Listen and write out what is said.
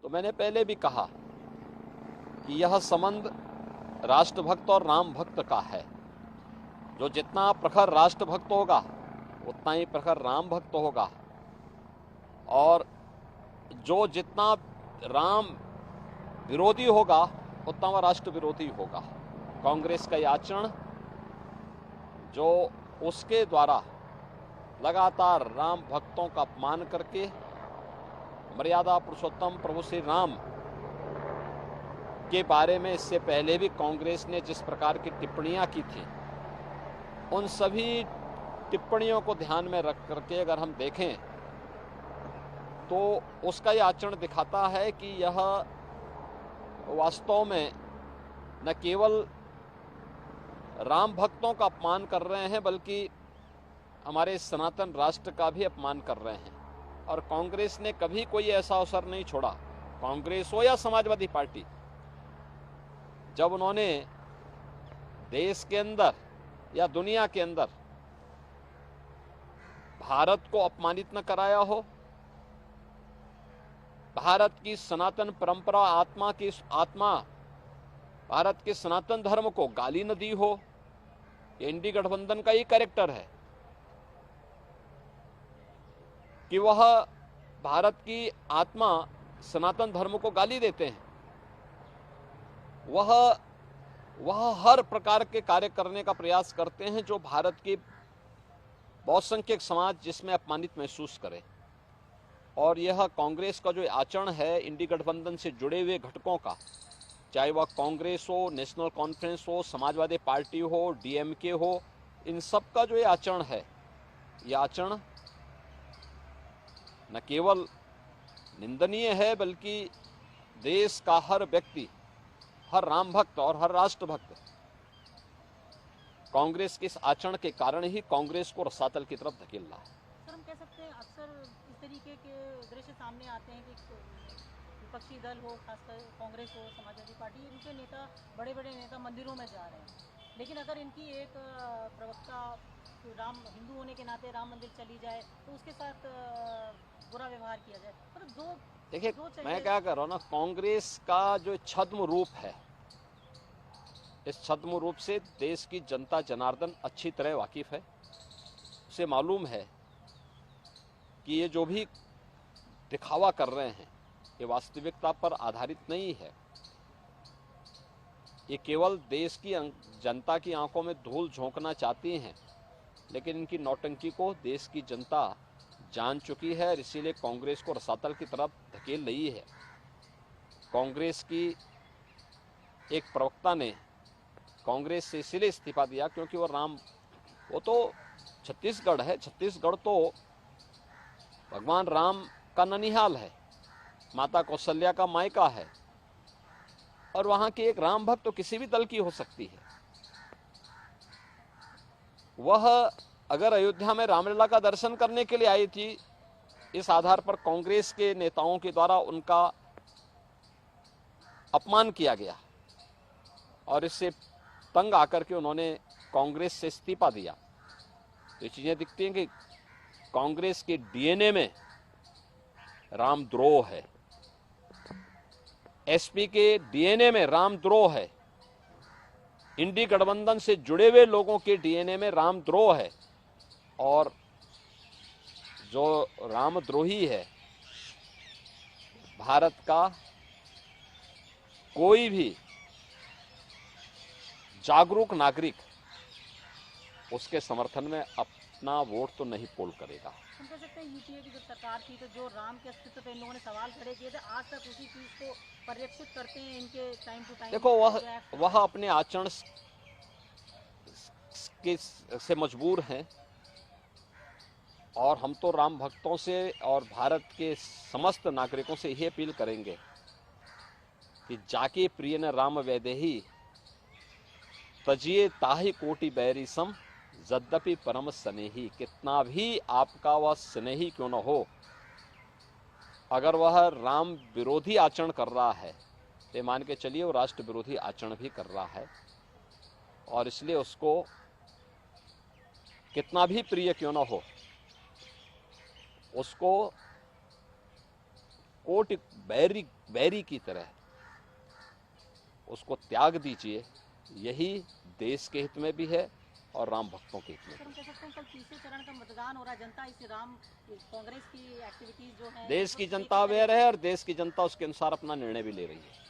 तो मैंने पहले भी कहा कि यह संबंध राष्ट्रभक्त और राम भक्त का है। जो जितना प्रखर राष्ट्रभक्त होगा उतना ही प्रखर राम भक्त होगा, और जो जितना राम विरोधी होगा उतना वह राष्ट्र विरोधी होगा। कांग्रेस का यह आचरण जो उसके द्वारा लगातार राम भक्तों का अपमान करके मर्यादा पुरुषोत्तम प्रभु श्री राम के बारे में इससे पहले भी कांग्रेस ने जिस प्रकार की टिप्पणियां की थी, उन सभी टिप्पणियों को ध्यान में रख करके अगर हम देखें तो उसका यह आचरण दिखाता है कि यह वास्तव में न केवल राम भक्तों का अपमान कर रहे हैं बल्कि हमारे सनातन राष्ट्र का भी अपमान कर रहे हैं। और कांग्रेस ने कभी कोई ऐसा अवसर नहीं छोड़ा, कांग्रेस हो या समाजवादी पार्टी, जब उन्होंने देश के अंदर या दुनिया के अंदर भारत को अपमानित न कराया हो, भारत की सनातन परंपरा आत्मा भारत के सनातन धर्म को गाली न दी हो। ये इंडी गठबंधन का ही कैरेक्टर है कि वह भारत की आत्मा सनातन धर्म को गाली देते हैं। वह हर प्रकार के कार्य करने का प्रयास करते हैं जो भारत के बहुसंख्यक समाज जिसमें अपमानित महसूस करे। और यह कांग्रेस का जो आचरण है इंडी गठबंधन से जुड़े हुए घटकों का, चाहे वह कांग्रेस हो, नेशनल कॉन्फ्रेंस हो, समाजवादी पार्टी हो, डीएमके हो, इन सब का जो ये आचरण है, यह आचरण न केवल निंदनीय है बल्कि देश का हर व्यक्ति, हर राम भक्त और हर राष्ट्र भक्त कांग्रेस के इस आचरण के कारण ही कांग्रेस को रसातल की तरफ धकेल रहा है। सर, हम कह सकते हैं अक्सर इस तरीके के दृश्य सामने आते हैं कि विपक्षी दल हो, खासकर कांग्रेस हो, समाजवादी पार्टी, इनके नेता, बड़े बड़े नेता मंदिरों में जा रहे हैं, लेकिन अगर इनकी एक प्रवक्ता राम हिंदू होने के नाते राम मंदिर चली जाए तो उसके साथ बुरा व्यवहार किया जाए। मतलब देखिए, मैं क्या कर रहा हूँ ना, कांग्रेस का जो छद्म रूप है, इस छद्म रूप से देश की जनता जनार्दन अच्छी तरह वाकिफ है। उसे मालूम है कि ये जो भी दिखावा कर रहे हैं ये वास्तविकता पर आधारित नहीं है। ये केवल देश की जनता की आंखों में धूल झोंकना चाहती हैं, लेकिन इनकी नौटंकी को देश की जनता जान चुकी है और इसीलिए कांग्रेस को रसातल की तरफ धकेल रही है। कांग्रेस की एक प्रवक्ता ने कांग्रेस से इसलिए इस्तीफा दिया क्योंकि वो तो छत्तीसगढ़ है, छत्तीसगढ़ तो भगवान राम का ननिहाल है, माता कौशल्या का मायका है, और वहां की एक राम भक्त तो किसी भी दल की हो सकती है। वह अगर अयोध्या में रामलला का दर्शन करने के लिए आई थी, इस आधार पर कांग्रेस के नेताओं के द्वारा उनका अपमान किया गया और इससे तंग आकर के उन्होंने कांग्रेस से इस्तीफा दिया। तो ये चीजें दिखती हैं कि कांग्रेस के डीएनए में रामद्रोह है, एसपी के डीएनए में रामद्रोह है, इंडी गठबंधन से जुड़े हुए लोगों के डीएनए में रामद्रोह है। और जो रामद्रोही है, भारत का कोई भी जागरूक नागरिक उसके समर्थन में अपना वोट तो नहीं पोल करेगा। हम कह सकते हैं यूपीए की जो सरकार थी तो जो राम के अस्तित्व पे इन लोगों ने सवाल खड़े किए थे, आज तक उसी चीज को पर्यवेक्षित करते हैं इनके टाइम टू टाइम। देखो, वह अपने आचरण से मजबूर हैं, और हम तो राम भक्तों से और भारत के समस्त नागरिकों से यही अपील करेंगे कि जाके प्रिय न राम वैदेही तजिए ताहि कोटि बैरी सम यद्यपि परम स्नेही। कितना भी आपका वह स्नेही क्यों न हो, अगर वह राम विरोधी आचरण कर रहा है तो मान के चलिए वो राष्ट्र विरोधी आचरण भी कर रहा है, और इसलिए उसको कितना भी प्रिय क्यों न हो, उसको कोटि बैरी बैरी की तरह उसको त्याग दीजिए। यही देश के हित में भी है और राम भक्तों के हित में सर, हम कह सकते हैं कल तीसरे चरण का मतदान हो रहा है, जनता इस राम कांग्रेस की एक्टिविटीज जो है देश की जनता अवेयर है और देश की जनता उसके अनुसार अपना निर्णय भी ले रही है।